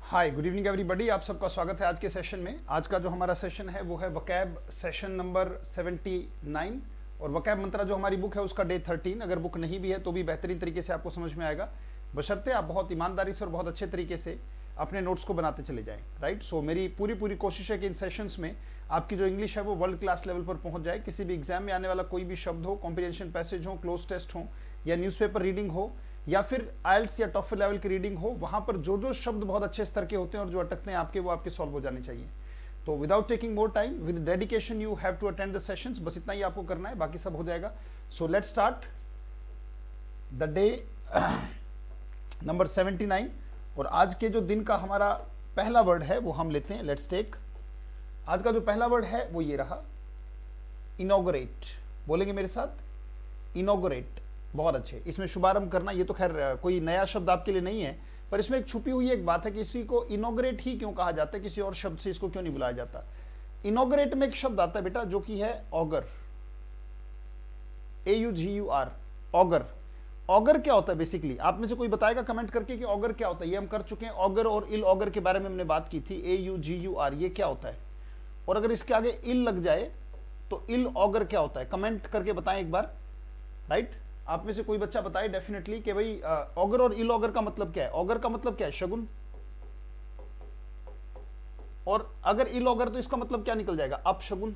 हाय, good evening everybody. आप सबका स्वागत है आज के सेशन में। आज का जो हमारा सेशन है वो है वकैब सेशन नंबर 79 और वकैब मंत्रा जो हमारी बुक है उसका डे 13। अगर बुक नहीं भी है तो भी बेहतरीन तरीके से आपको समझ में आएगा, बशर्ते आप बहुत ईमानदारी से और बहुत अच्छे तरीके से अपने नोट्स को बनाते चले जाएं। राइट, सो मेरी पूरी कोशिश है कि इन सेशंस में आपकी जो इंग्लिश है वो वर्ल्ड क्लास लेवल पर पहुंच जाए। किसी भी एग्जाम में आने वाला कोई भी शब्द हो, कॉम्प्रिहेंशन पैसेज हो, क्लोज टेस्ट हो या न्यूज़पेपर रीडिंग हो या फिर आइल्स या टॉफल लेवल की रीडिंग हो, वहां पर जो जो शब्द बहुत अच्छे स्तर के होते हैं और जो अटकते हैं आपके, वो आपके सॉल्व हो जाने चाहिए। तो without taking more time, with dedication you have to attend the sessions. बस इतना ही आपको करना है, बाकी सब हो जाएगा। So let's start the day number 79 और आज के जो दिन का हमारा पहला वर्ड है वो हम लेते हैं। लेट्स टेक, आज का जो पहला वर्ड है वो ये रहा, इनॉग्रेट। बोलेंगे मेरे साथ, इनॉग्रेट। बहुत अच्छे। इसमें शुभारंभ करना, ये तो खैर कोई नया शब्द आपके लिए नहीं है, पर इसमें एक छुपी हुई एक बात है कि इसी को इनॉग्रेट ही क्यों कहा जाता है, किसी और शब्द से इसको क्यों नहीं बुलाया जाता। इनॉग्रेट में एक शब्द आता है बेटा जो कि है ऑगर, AUGUR, ऑगर। ऑगर क्या होता है बेसिकली? आप में से कोई बताएगा कमेंट करके कि ऑगर क्या होता है? ये हम कर चुके हैं, ऑगर और इल ऑगर के बारे में हमने बात की थी। AUGUR, ये क्या होता है? और अगर इसके आगे इल लग जाए तो इल ऑगर क्या होता है? कमेंट करके बताएं एक बार। राइट, आप में से कोई बच्चा बताए डेफिनेटली कि भाई ऑगर और इल ऑगर का मतलब क्या है। ऑगर का मतलब क्या है? शगुन। और अगर इल ऑगर तो इसका मतलब क्या निकल जाएगा? अपशगुन।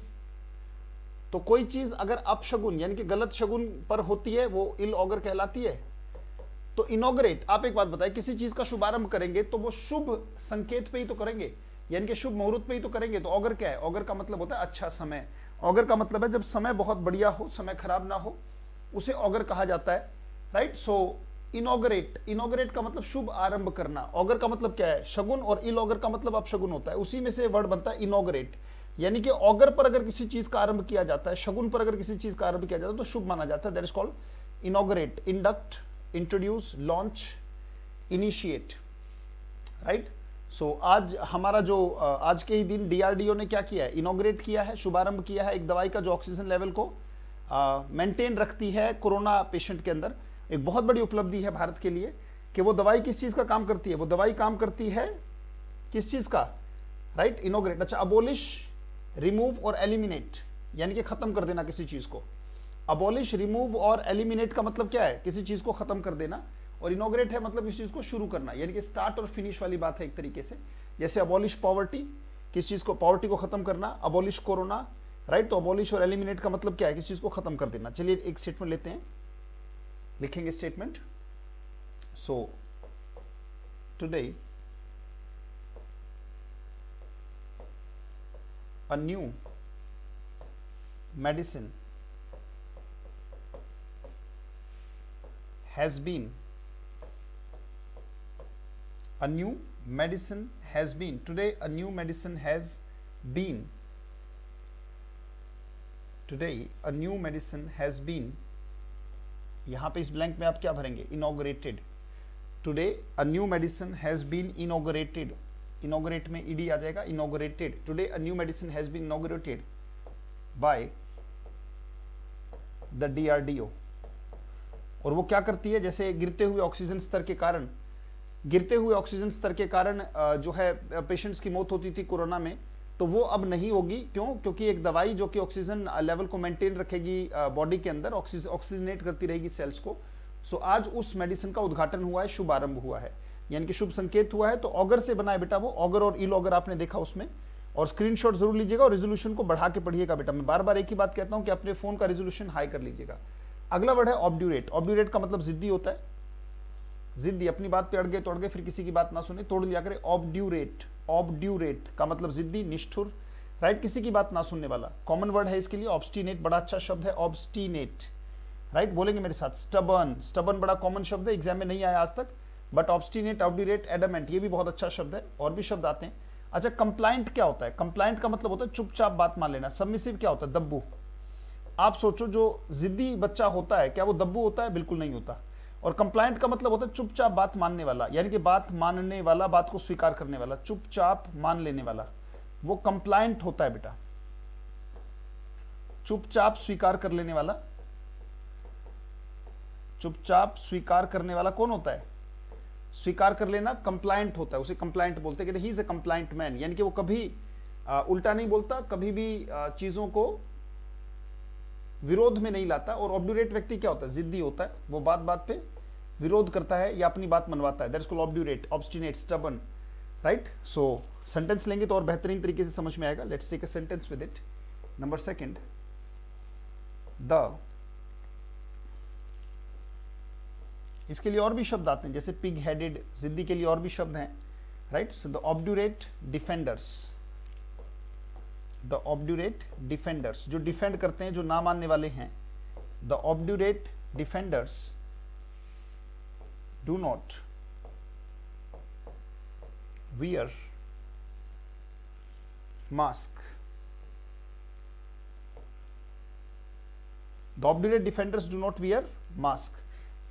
तो कोई चीज अगर अपशगुन यानी कि गलत शगुन पर होती है वो इल ऑगर कहलाती है। तो इनॉग्रेट, आप एक बात बताएं, किसी चीज का शुभारंभ करेंगे तो वो शुभ संकेत पे ही तो करेंगे, यानी कि शुभ मुहूर्त पे ही तो करेंगे। तो ऑगर क्या है? ऑगर का मतलब होता है अच्छा समय। ऑगर का मतलब है जब समय बहुत बढ़िया हो, समय खराब ना हो, उसे ऑगर कहा जाता है। राइट, सो इनॉग्रेट, इनॉग्रेट का मतलब शुभ आरंभ करना। ऑगर का मतलब क्या है? शगुन, और इल ऑगर का मतलब अपशगुन होता है। उसी में से वर्ड बनता है इनॉग्रेट, यानी कि ऑगर पर अगर किसी चीज का आरंभ किया जाता है, शगुन पर अगर किसी चीज का आरंभ किया जाता है तो शुभ माना जाता है। That is called inaugurate. Induct, introduce, launch, initiate. Right, so आज हमारा जो आज के ही दिन DRDO ने क्या किया है? इनॉग्रेट किया है, शुभारंभ किया है एक दवाई का जो ऑक्सीजन लेवल को मेंटेन रखती है कोरोना पेशेंट के अंदर। एक बहुत बड़ी उपलब्धि है भारत के लिए कि वो दवाई किस चीज का काम करती है? वो दवाई काम करती है किस चीज का? Right, inaugurate. अच्छा, अबोलिश, रिमूव और एलिमिनेट, यानी कि खत्म कर देना किसी चीज को। अबोलिश, रिमूव और एलिमिनेट का मतलब क्या है? किसी चीज को खत्म कर देना। और इनॉग्रेट है मतलब किसी चीज को शुरू करना, यानी कि स्टार्ट और फिनिश वाली बात है एक तरीके से। जैसे अबोलिश पॉवर्टी, किस चीज को? पॉवर्टी को खत्म करना। Abolish corona. राइट, तो अबोलिश और एलिमिनेट का मतलब क्या है? किसी चीज को खत्म कर देना। चलिए एक स्टेटमेंट लेते हैं, लिखेंगे statement. So today a new medicine has been, a new medicine has been, today a new medicine has been, today a new medicine has been, यहां पे इस ब्लैंक में आप क्या भरेंगे? inaugurated. today a new medicine has been inaugurated, inaugurate में ed आ जाएगा, inaugurated. today a new medicine has been inaugurated by the DRDO. और वो क्या करती है? जैसे गिरते हुए ऑक्सीजन स्तर के कारण, गिरते हुए ऑक्सीजन स्तर के कारण जो है पेशेंट्स की मौत होती थी कोरोना में, तो वो अब नहीं होगी। क्यों? क्योंकि एक दवाई जो कि ऑक्सीजन लेवल को मेंटेन रखेगी बॉडी के अंदर, ऑक्सीजनेट करती रहेगी सेल्स को। सो आज उस मेडिसिन का उद्घाटन हुआ है, शुभारंभ हुआ है, यानी कि शुभ संकेत हुआ है। तो ऑगर से बना है बेटा वो, ऑगर और इल ऑगर आपने देखा उसमें। और स्क्रीनशॉट जरूर लीजिएगा और रेजोल्यूशन को बढ़ा के पढ़िएगा बेटा। मैं बार बार एक ही बात कहता हूं कि अपने फोन का रेजोल्यूशन हाई कर लीजिएगा। अगला वर्ड है ऑब्ड्यूरेट। ऑब्ड्यूरेट का मतलब जिद्दी होता है। जिद्दी, अपनी बात पे अड़ गए तो अड़ गए, फिर किसी की बात ना सुने, तोड़ लिया करे। ऑब्ड्यूरेट, ऑब्ड्यूरेट का मतलब जिद्दी, निष्ठुर। राइट, किसी की बात ना सुनने वाला। कॉमन वर्ड है इसके लिए ऑब्स्टिनेट, बड़ा अच्छा शब्द है ऑब्स्टिनेट। राइट, बोलेंगे मेरे साथ, स्टबर्न। स्टबर्न बड़ा कॉमन शब्द है, एग्जाम में नहीं आया आज तक, बट ऑब्स्टिनेट, ऑब्ड्यूरेट, एडमेंट, ये भी बहुत अच्छा शब्द है। और भी शब्द आते हैं। अच्छा, कंप्लाइंट क्या होता है? कंप्लाइंट का मतलब होता है चुपचाप बात मान लेना। सबमिसिव क्या होता है? दब्बू। आप सोचो, जो जिद्दी बच्चा होता है क्या वो दब्बू होता है? बिल्कुल नहीं होता। और कंप्लाइंट का मतलब होता है चुपचाप बात मानने वाला, यानी कि बात मानने वाला, बात को स्वीकार करने वाला, चुपचाप मान लेने वाला, वो कंप्लाइंट होता है बेटा। चुपचाप स्वीकार कर लेने वाला, चुपचाप स्वीकार करने वाला कौन होता है? स्वीकार कर लेना कंप्लायंट होता है, उसे कंप्लायंट बोलते हैं कि he is a compliant man, यानी कि वो कभी उल्टा नहीं बोलता, कभी भी चीजों को विरोध में नहीं लाता। और ऑब्ड्यूरेट व्यक्ति क्या होता है, जिद्दी होता है, वो बात बात पे विरोध करता है या अपनी बात मनवाता है, that is called obdurate, obstinate, stubborn, right. So sentence लेंगे तो और बेहतरीन तरीके से समझ में आएगा। Let's take a sentence with it. Number second, the, इसके लिए और भी शब्द आते हैं, जैसे पिग हेडेड, जिद्दी के लिए और भी शब्द हैं, right. So the obdurate defenders, the obdurate defenders, जो डिफेंड करते हैं, जो ना मानने वाले हैं, the obdurate defenders do not wear mask, the obdurate defenders do not wear mask.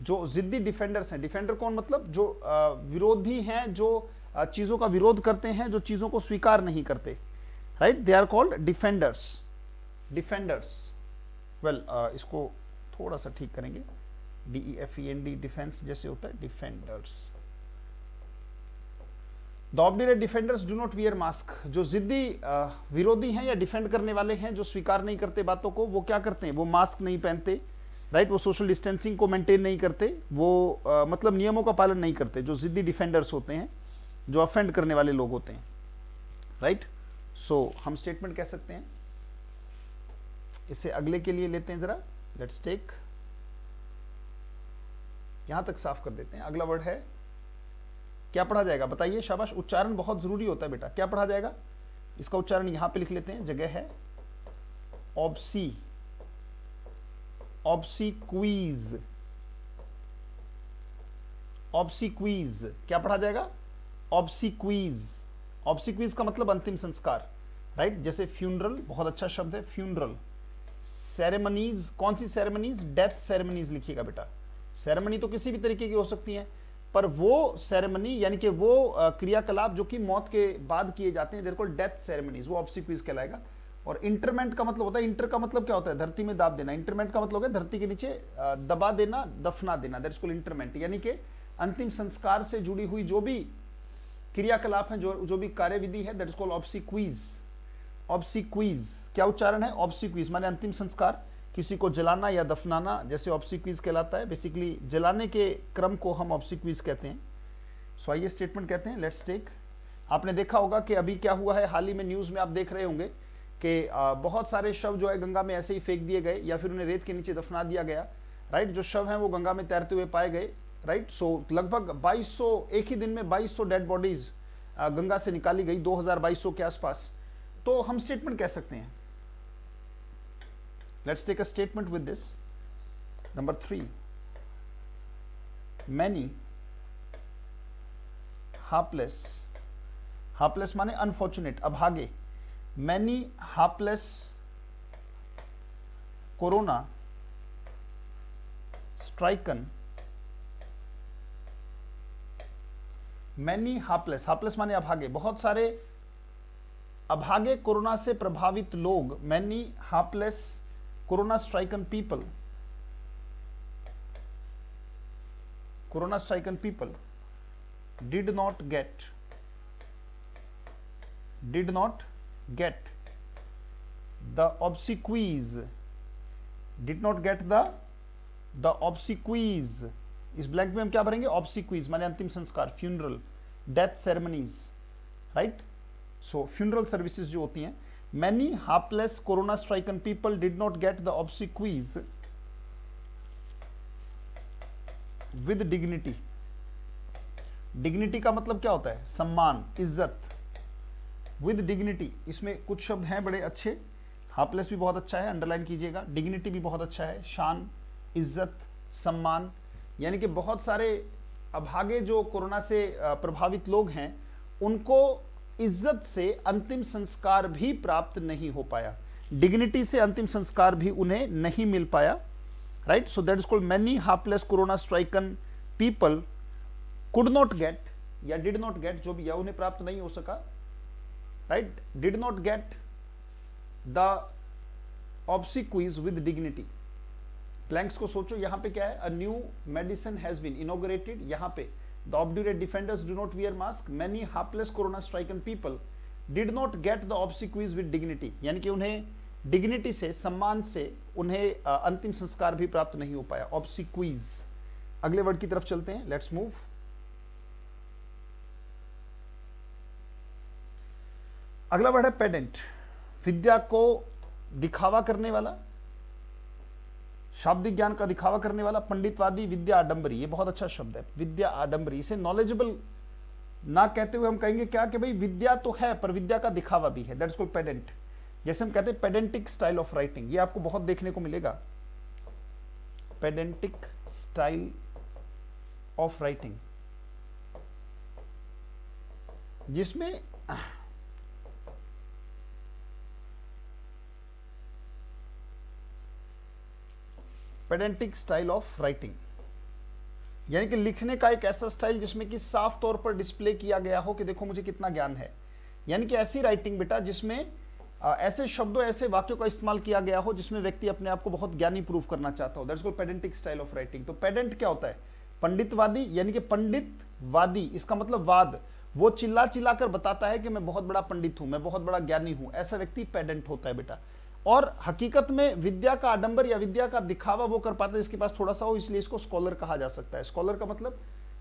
जो जिद्दी डिफेंडर्स हैं, डिफेंडर कौन, मतलब जो विरोधी हैं, जो चीजों का विरोध करते हैं, जो चीजों को स्वीकार नहीं करते, right, they are called defenders, defenders. Well, इसको थोड़ा सा ठीक करेंगे, DEFEND, डिफेंस जैसे होता है, defenders. The obdurate defenders do not wear mask, जो जिद्दी विरोधी हैं या डिफेंड करने वाले हैं, जो स्वीकार नहीं करते बातों को, वो क्या करते हैं, वो मास्क नहीं पहनते, राइट, वो सोशल डिस्टेंसिंग को मेंटेन नहीं करते, वो मतलब नियमों का पालन नहीं करते, जो जिद्दी डिफेंडर्स होते हैं, जो अफेंड करने वाले लोग होते हैं, राइट। सो हम स्टेटमेंट कह सकते हैं, इससे अगले के लिए लेते हैं जरा, लेट्स टेक, यहां तक साफ कर देते हैं। अगला वर्ड है, क्या पढ़ा जाएगा बताइए, शाबाश, उच्चारण बहुत जरूरी होता है बेटा, क्या पढ़ा जाएगा, इसका उच्चारण यहां पे लिख लेते हैं, जगह है ऑब्सी, ऑब्सीक्वीज, ऑब्सीक्वीज, क्या पढ़ा जाएगा, ऑब्सीक्वीज। ऑब्सीक्वीज का मतलब अंतिम संस्कार, राइट, जैसे फ्यूनरल, बहुत अच्छा शब्द है फ्यूनरल। सेरेमनीज, कौन सी सेरेमनीज, डेथ सेरेमनीज लिखिएगा बेटा। सेरेमनी तो किसी भी तरीके की हो सकती है, पर वो सेरेमनी यानी कि वो क्रियाकलाप जो कि मौत के बाद किए जाते हैं, देयर कॉल्ड डेथ सेरेमनीज, वो ऑब्सीक्वीज कहलाएगा। और इंटरमेंट का मतलब होता है, इंटर का मतलब क्या होता है, धरती में दाब देना, इंटरमेंट का मतलब है धरती के नीचे दबा देना, दफना देना, दैट इज कॉल्ड इंटरमेंट। यानी कि अंतिम संस्कार से जुड़ी हुई जो भी क्रियाकलाप है, जो भी कार्यविधि है, दैट इज कॉल्ड ऑब्सीक्वीज। ऑब्सीक्वीज क्या उच्चारण है, ऑब्सीक्वीज माने अंतिम संस्कार, किसी को जलाना या दफनाना, जैसे ऑब्सीक्वीज कहलाता है। बेसिकली जलाने के क्रम को हम ऑब्सीक्वीज कहते हैं। सो आइए स्टेटमेंट कहते हैं, लेट्स टेक। आपने देखा होगा कि अभी क्या हुआ है, हाल ही में न्यूज में आप देख रहे होंगे कि बहुत सारे शव जो है गंगा में ऐसे ही फेंक दिए गए या फिर उन्हें रेत के नीचे दफना दिया गया, राइट। जो शव हैं वो गंगा में तैरते हुए पाए गए, राइट। सो लगभग 2200, एक ही दिन में 2200 डेड बॉडीज गंगा से निकाली गई, 2200 के आसपास। तो हम स्टेटमेंट कह सकते हैं, let's take a statement with this. Number 3, many hapless, hapless माने अनफॉर्चुनेट, अभागे, many hapless corona stricken, many hapless, hapless माने अभागे, बहुत सारे अभागे कोरोना से प्रभावित लोग, many hapless corona stricken people, corona stricken people did not get the obsequies, did not get the obsequies। इस ब्लैंक में हम क्या भरेंगे, obsequies माने अंतिम संस्कार, funeral, death ceremonies, राइट। सो फ्यूनरल सर्विसेज जो होती हैं, many hapless corona stricken people did not get the obsequies with dignity। Dignity का मतलब क्या होता है, सम्मान, इज्जत। विद डिग्निटी, इसमें कुछ शब्द हैं बड़े अच्छे, हार्पलेस भी बहुत अच्छा है, अंडरलाइन कीजिएगा, डिग्निटी भी बहुत अच्छा है, शान, इज्जत, सम्मान। यानी कि बहुत सारे अभागे जो कोरोना से प्रभावित लोग हैं, उनको इज्जत से अंतिम संस्कार भी प्राप्त नहीं हो पाया, डिग्निटी से अंतिम संस्कार भी उन्हें नहीं मिल पाया, right. So that is called many hapless corona stricken people could not get या डिड नॉट गेट, जो भी, या उन्हें प्राप्त नहीं हो सका, right, did not get the obsequies with dignity. Blanks को सोचो, यहां पे क्या है, a new medicine has been inaugurated, यहां पे the obdurate defenders do not wear mask, many hapless corona stricken people did not get the obsequies with dignity, यानी कि उन्हें डिग्निटी से, सम्मान से उन्हें अंतिम संस्कार भी प्राप्त नहीं हो पाया। ऑब्सिक्वीज। अगले वर्ड की तरफ चलते हैं, लेट्स मूव। अगला वर्ड है पेडेंट। विद्या को दिखावा करने वाला, शाब्दिक ज्ञान का दिखावा करने वाला, पंडितवादी, विद्या आडंबरी। ये बहुत अच्छा शब्द है, विद्या आडंबरी। इसे नॉलेजेबल ना कहते हुए हम कहेंगे क्या कि भाई विद्या तो है पर विद्या का दिखावा भी है, दैट्स कॉल्ड पेडेंट। जैसे हम कहते हैं पेडेंटिक स्टाइल ऑफ राइटिंग, ये आपको बहुत देखने को मिलेगा, पेडेंटिक स्टाइल ऑफ राइटिंग, जिसमें पेडेंटिक स्टाइल ऑफ राइटिंग यानी कि लिखने का एक ऐसा स्टाइल जिसमें कि साफ तौर पर डिस्प्ले किया गया हो कि देखो मुझे कितना ज्ञान है। यानी कि ऐसी राइटिंग बेटा जिसमें ऐसे शब्दों, ऐसे वाक्यों का इस्तेमाल किया गया हो जिसमें व्यक्ति अपने आप को बहुत ज्ञानी प्रूव करना चाहता हो, that's called pedantic style of writing. तो पेडेंट क्या होता है? पंडितवादी, यानी कि पंडितवादी, इसका मतलब वाद, वो चिल्ला चिल्ला कर बताता है कि मैं बहुत बड़ा पंडित हूं, मैं बहुत बड़ा ज्ञानी हूं, ऐसा व्यक्ति पेडेंट होता है बेटा। और हकीकत में विद्या का आडंबर या विद्या का दिखावा वो कर पाता है जिसके पास थोड़ा सा हो, इसलिए इसको स्कॉलर कहा जा सकता है। स्कॉलर का मतलब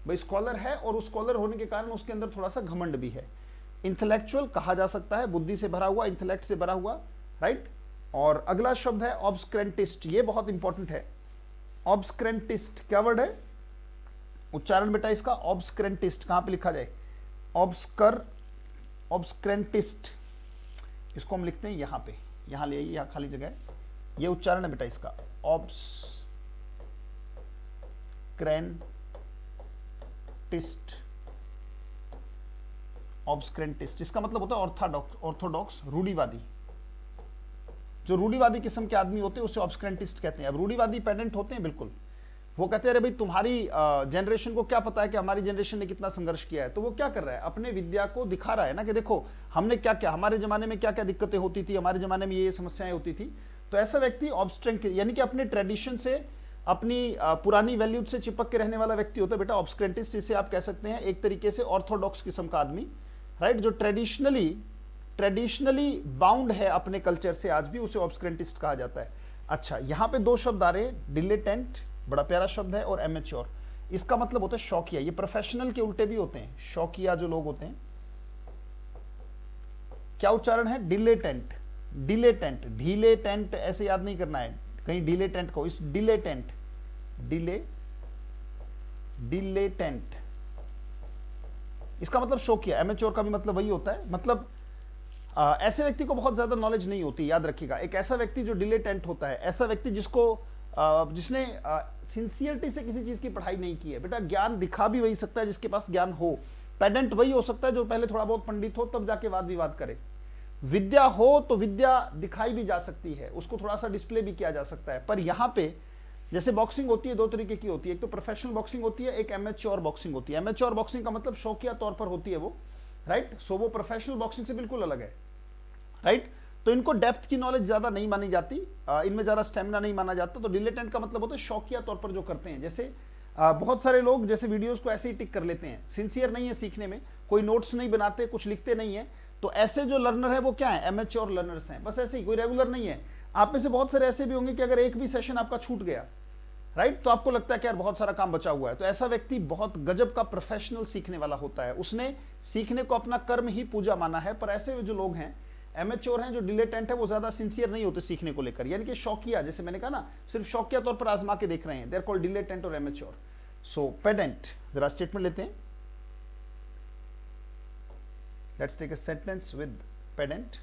भाई स्कॉलर है और उस स्कॉलर होने के कारण उसके अंदर थोड़ा सा घमंड भी है। इंटेलेक्चुअल कहा जा सकता है, बुद्धि से भरा हुआ, इंटेलेक्ट से भरा हुआ, राइट। और अगला शब्द है ऑब्सक्रेंटिस्ट, ये बहुत इंपॉर्टेंट है। ऑब्सक्रेंटिस्ट क्या वर्ड है? उच्चारण बेटा इसका ऑब्सक्रेंटिस्ट कहां पे लिखा जाए? ऑब्सक्रेंटिस्ट, इसको हम लिखते हैं यहां पे, यहां ले आइए, यहां खाली जगह है, ये उच्चारण है बेटा इसका, ऑब्सक्रेंटिस्ट। ऑब्सक्रेंटिस्ट इसका मतलब होता है ऑर्थोडॉक्स, रूढ़िवादी। जो रूढ़िवादी किस्म के आदमी होते हैं उसे ऑब्सक्रेंटिस्ट कहते हैं। अब रूढ़िवादी पेडेंट होते हैं बिल्कुल, वो कहते हैं अरे भाई तुम्हारी जनरेशन को क्या पता है कि हमारी जनरेशन ने कितना संघर्ष किया है। तो वो क्या कर रहा है? अपने विद्या को दिखा रहा है ना कि देखो हमने क्या क्या, हमारे जमाने में क्या क्या दिक्कतें होती थी, हमारे जमाने में ये समस्याएं होती थी। तो ऐसा व्यक्ति ऑब्स्ट्रेंट यानी कि अपने ट्रेडिशन से, अपनी पुरानी वैल्यूज से चिपक के रहने वाला व्यक्ति होता है बेटा ऑब्सक्रेंटिस्ट। इसे आप कह सकते हैं एक तरीके से ऑर्थोडॉक्स किस्म का आदमी, राइट, जो ट्रेडिशनली बाउंड है अपने कल्चर से आज भी, उसे ऑब्सक्रेंटिस्ट कहा जाता है। अच्छा, यहां पे दो शब्द आ रहे हैं, डिलेटेंट, बड़ा प्यारा शब्द है, और एमेच्योर। इसका मतलब होता है शौकिया। ये प्रोफेशनल के उल्टे भी होते हैं, शौकिया जो लोग होते हैं। क्या उच्चारण है? डिलेटेंट, डिलेटेंट, ढीले टेंट ऐसे याद नहीं करना है कहीं ढीले टेंट को, इस डिलेटेंट, डिलेटेंट इसका मतलब शौकिया। एमेच्योर का भी मतलब वही होता है, मतलब ऐसे व्यक्ति को बहुत ज्यादा नॉलेज नहीं होती, याद रखिएगा। एक ऐसा व्यक्ति जो डिलेटेंट होता है, ऐसा व्यक्ति जिसने सिंसियरिटी से किसी चीज की पढ़ाई नहीं की है। बेटा ज्ञान दिखा भी वही सकता है जिसके पास ज्ञान हो। पेडेंट वही हो सकता है जो पहले थोड़ा बहुत पंडित हो तब जाके वाद विवाद करे। विद्या हो तो विद्या दिखाई भी जा सकती है, उसको थोड़ा सा डिस्प्ले भी किया जा सकता है। पर यहां पे जैसे बॉक्सिंग होती है, दो तरीके की होती है, एक तो प्रोफेशनल बॉक्सिंग होती है, एक एमेच्योर बॉक्सिंग होती है। एमेच्योर बॉक्सिंग का मतलब शौकिया तौर पर होती है वो, राइट। सो वो प्रोफेशनल बॉक्सिंग से बिल्कुल अलग है, राइट। तो इनको डेप्थ की नॉलेज ज्यादा नहीं मानी जाती, इनमें ज्यादा स्टेमिना नहीं माना जाता। तो डिलेटेंट का मतलब होता है शौकिया तौर पर जो करते हैं। जैसे बहुत सारे लोग जैसे वीडियोस को ऐसे ही टिक कर लेते हैं, सिंसियर नहीं है सीखने में, कोई नोट्स नहीं बनाते, कुछ लिखते नहीं है। तो ऐसे जो लर्नर है वो क्या है? एमेच्योर लर्नर्स हैं, बस ऐसे ही, कोई रेगुलर नहीं है। आप में से बहुत सारे ऐसे भी होंगे कि अगर एक भी सेशन आपका छूट गया, राइट, तो आपको लगता है कि यार बहुत सारा काम बचा हुआ है। तो ऐसा व्यक्ति बहुत गजब का प्रोफेशनल सीखने वाला होता है, उसने सीखने को अपना कर्म ही पूजा माना है। पर ऐसे जो लोग हैं, एमेच्योर हैं, जो डिलेटेंट है, वो ज्यादा सिंसियर नहीं होते सीखने को लेकर, यानी कि शौकिया, जैसे मैंने कहा ना, सिर्फ शौकिया तौर पर आजमा के देख रहे हैं, दे आर कॉल्ड डिलेटेंट और एमेच्योर। सो पेडेंट, जरा स्टेटमेंट लेते हैं, let's take a sentence with pedant.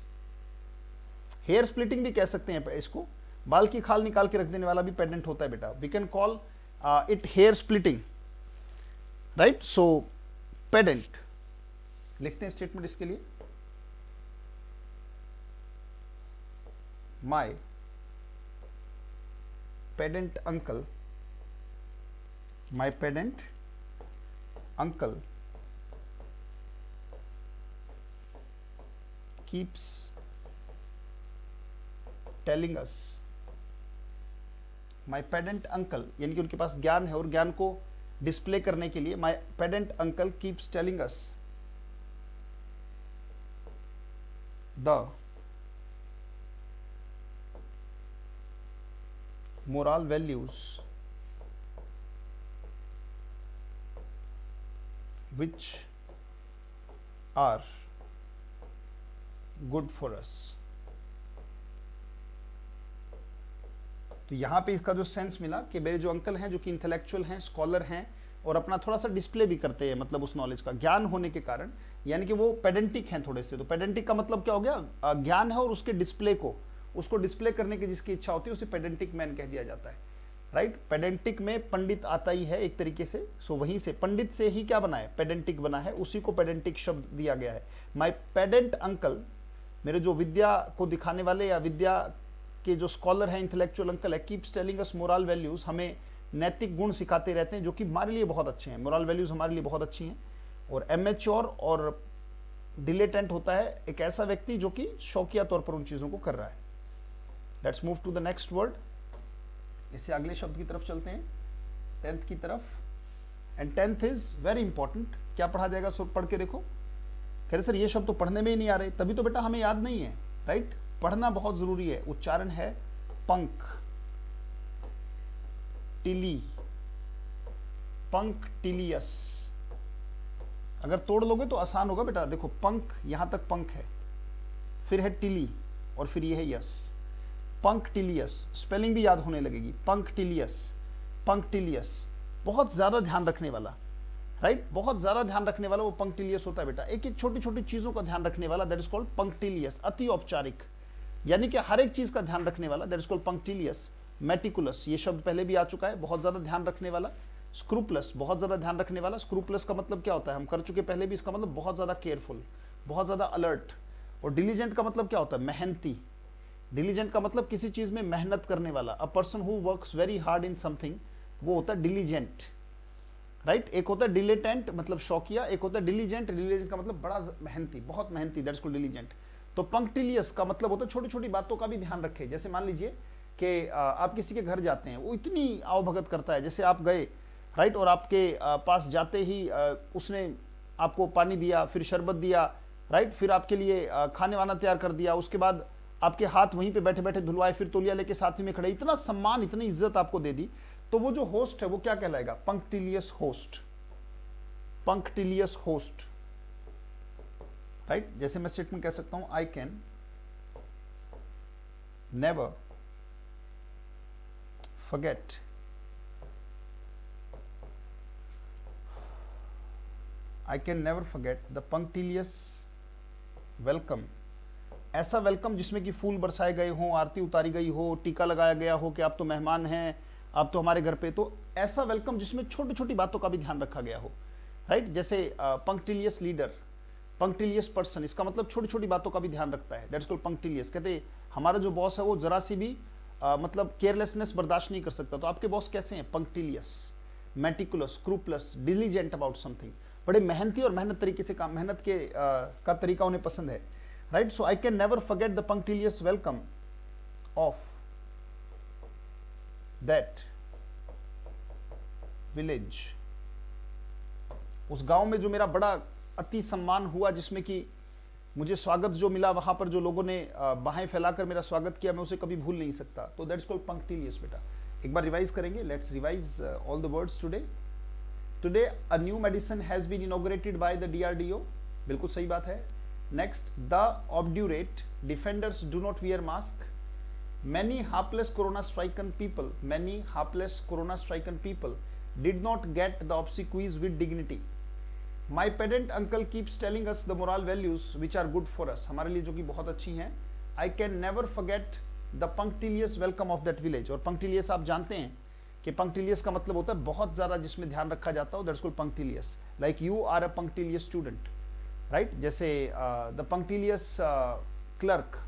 Hair splitting भी कह सकते हैं इसको, बाल की खाल निकाल के रख देने वाला भी पेडेंट होता है बेटा। We can call it hair splitting, right. So pedant लिखते हैं स्टेटमेंट इसके लिए, my pedant uncle keeps telling us, my pedant uncle यानी कि उनके पास ज्ञान है और ज्ञान को डिस्प्ले करने के लिए my pedant uncle keeps telling us the moral values which are good for us। तो यहाँ पे इसका जो सेंस मिला कि मेरे जो अंकल हैं जो कि इंटेलेक्चुअल हैं, स्कॉलर हैं और अपना थोड़ा सा डिस्प्ले भी करते हैं, मतलब उस नॉलेज का ज्ञान होने के कारण, यानी कि वो पेडेंटिक हैं थोड़े से। तो पेडेंटिक का मतलब क्या हो गया, ज्ञान है और उसके डिस्प्ले को, उसको डिस्प्ले करने की जिसकी इच्छा होती है उसे पेडेंटिक मैन कह दिया जाता है, राइट। पेडेंटिक में पंडित आता ही है एक तरीके से, सो वहीं से पंडित से ही क्या बना है, पेडेंटिक बना है, उसी को पेडेंटिक शब्द दिया गया है। माय पेडेंट अंकल, मेरे जो विद्या को दिखाने वाले या विद्या के जो स्कॉलर हैं, इंटेलेक्चुअल अंकल है, कीप्स टेलिंग अस मोरल वैल्यूज, हमें नैतिक गुण सिखाते रहते हैं जो कि हमारे लिए बहुत अच्छे हैं। मोरल वैल्यूज हमारे लिए बहुत अच्छी हैं। और एमेच्योर और डिलेटेंट होता है एक ऐसा व्यक्ति जो कि शौकिया तौर पर उन चीजों को कर रहा है। Let's move to the next word. इससे अगले शब्द की तरफ चलते हैं, 10th की तरफ। And 10th is very important. क्या पढ़ा जाएगा, सो पढ़ के देखो। कह रहे सर ये शब्द तो पढ़ने में ही नहीं आ रहे, तभी तो बेटा हमें याद नहीं है, राइट। पढ़ना बहुत जरूरी है। उच्चारण है पंख टिली, पंक्टिलियस। अगर तोड़ लोगे तो आसान होगा बेटा। देखो पंख, यहां तक पंख है, फिर है टिली और फिर ये है यस, पंक्टिलियस। स्पेलिंग भी याद होने लगेगी, पंक्टिलियस, पंक्टिलियस। बहुत ज्यादा ध्यान रखने वाला, राइट, बहुत ज्यादा ध्यान रखने वाला वो पंक्टिलियस होता है बेटा। एक एक छोटी छोटी चीजों का ध्यान रखने वाला, दैट इज कॉल्ड पंक्टिलियस। अति औपचारिक, यानी कि हर एक चीज का ध्यान रखने वाला, दैट इज कॉल्ड पंक्टिलियस। मेटिकुलस, ये शब्द पहले भी आ चुका है, बहुत ज्यादा ध्यान रखने वाला। स्क्रूपलस, बहुत ज्यादा ध्यान रखने वाला। स्क्रूपलस का मतलब क्या होता है, हम कर चुके पहले भी। इसका मतलब बहुत ज्यादा केयरफुल, बहुत ज्यादा अलर्ट। और डिलीजेंट का मतलब क्या होता है, मेहनती। डिलीजेंट का मतलब किसी चीज में मेहनत करने वाला। A person who works very hard in something, वो होता है डिलीजेंट, राइट। एक होता है डिलेटेंट, मतलब शौकिया। एक होता है डिलीजेंट। डिलीजेंट का मतलब बड़ा मेहनती, बहुत मेहनती, दैट्स कॉल्ड डिलीजेंट। तो पंक्टिलियस का मतलब होता है छोटी छोटी बातों का भी ध्यान रखे। जैसे मान लीजिए कि आप किसी के घर जाते हैं, वो इतनी आवभगत करता है, जैसे आप गए, राइट, और आपके पास जाते ही उसने आपको पानी दिया, फिर शरबत दिया, राइट, फिर आपके लिए खाने वाना तैयार कर दिया, उसके बाद आपके हाथ वहीं पे बैठे बैठे धुलवाए, फिर तौलिया लेके साथ में खड़े, इतना सम्मान, इतनी इज्जत आपको दे दी। तो वो जो होस्ट है वो क्या कहलाएगा, पंक्टिलियस होस्ट, पंक्टिलियस होस्ट, राइट। जैसे मैं स्टेटमेंट कह सकता हूं, आई can never forget I can never forget the punctilious welcome। ऐसा वेलकम जिसमें कि फूल बरसाए गए हों, आरती उतारी गई हो, टीका लगाया गया हो कि आप तो मेहमान हैं, आप तो हमारे घर पे। तो ऐसा वेलकम जिसमें छोटी छोटी बातों का भी ध्यान रखा गया हो, राइट। जैसे पंक्टिलियस लीडर, पंक्टिलियस पर्सन, इसका मतलब छोटी छोटी बातों का भी ध्यान रखता है, दैट्स कॉल्ड पंक्टिलियस। कहते हमारा जो बॉस है वो जरा सी भी मतलब केयरलेसनेस बर्दाश्त नहीं कर सकता। तो आपके बॉस कैसे हैं, पंक्टिलियस, मेटिकुलस, स्क्रूपलस, डिलीजेंट अबाउट समथिंग। बड़े मेहनती और मेहनत तरीके से काम, मेहनत के का तरीका उन्हें पसंद है, right. So I can never forget the punctilious welcome of that village. उस गांव में जो मेरा बड़ा अति सम्मान हुआ, जिसमें कि मुझे स्वागत जो मिला, वहां पर जो लोगों ने बाहें फैलाकर मेरा स्वागत किया, मैं उसे कभी भूल नहीं सकता। तो दैट्स कॉल्ड पंक्टिलियस बेटा। एक बार रिवाइज करेंगे, let's revise all the words today. Today a new medicine has been inaugurated by the DRDO, बिल्कुल सही बात है। Next, the obdurate defenders do not wear mask. Many hapless corona stricken people, many hapless corona stricken people did not get the obsequies with dignity. My pedant uncle keeps telling us the moral values which are good for us, हमारे लिए जो कि बहुत अच्छी हैं। I can never forget the punctilious welcome of that village। और punctilious आप जानते हैं कि punctilious का मतलब होता है बहुत ज़्यादा जिसमें ध्यान रखा जाता हो, that's called punctilious। Like you are a punctilious student, right? जैसे the punctilious clerk,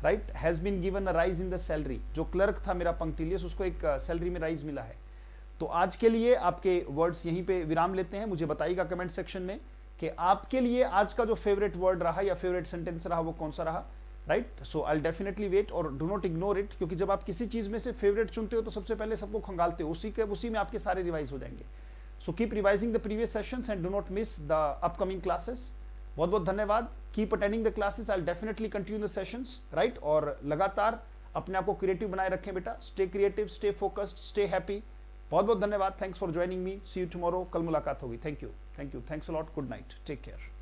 right, has been given a rise in the salary। जो clerk था मेरा punctilious, उसको एक सैलरी में राइज मिला है। तो आज के लिए आपके वर्ड्स यहीं पे विराम लेते हैं। मुझे बताइएगा कमेंट सेक्शन में कि आपके लिए आज का जो फेवरेट वर्ड रहा या फेवरेट सेंटेंस रहा वो कौन सा रहा, right. So I definitely wait और डू नॉट इग्नोर इट, क्योंकि जब आप किसी चीज में से फेवरेट चुनते हो तो सबसे पहले सबको खंगालते हो, उसी में आपके सारे रिवाइज हो जाएंगे। So keep revising the previous sessions and do not miss the upcoming classes. बहुत बहुत धन्यवाद। Keep attending the classes, I will definitely continue the sessions, right. और लगातार अपने आप को क्रिएटिव बनाए रखें बेटा। Stay creative, stay focused, stay happy. बहुत बहुत धन्यवाद। Thanks for joining me. See you tomorrow. कल मुलाकात होगी। Thank you, thanks a lot. Good night, take care.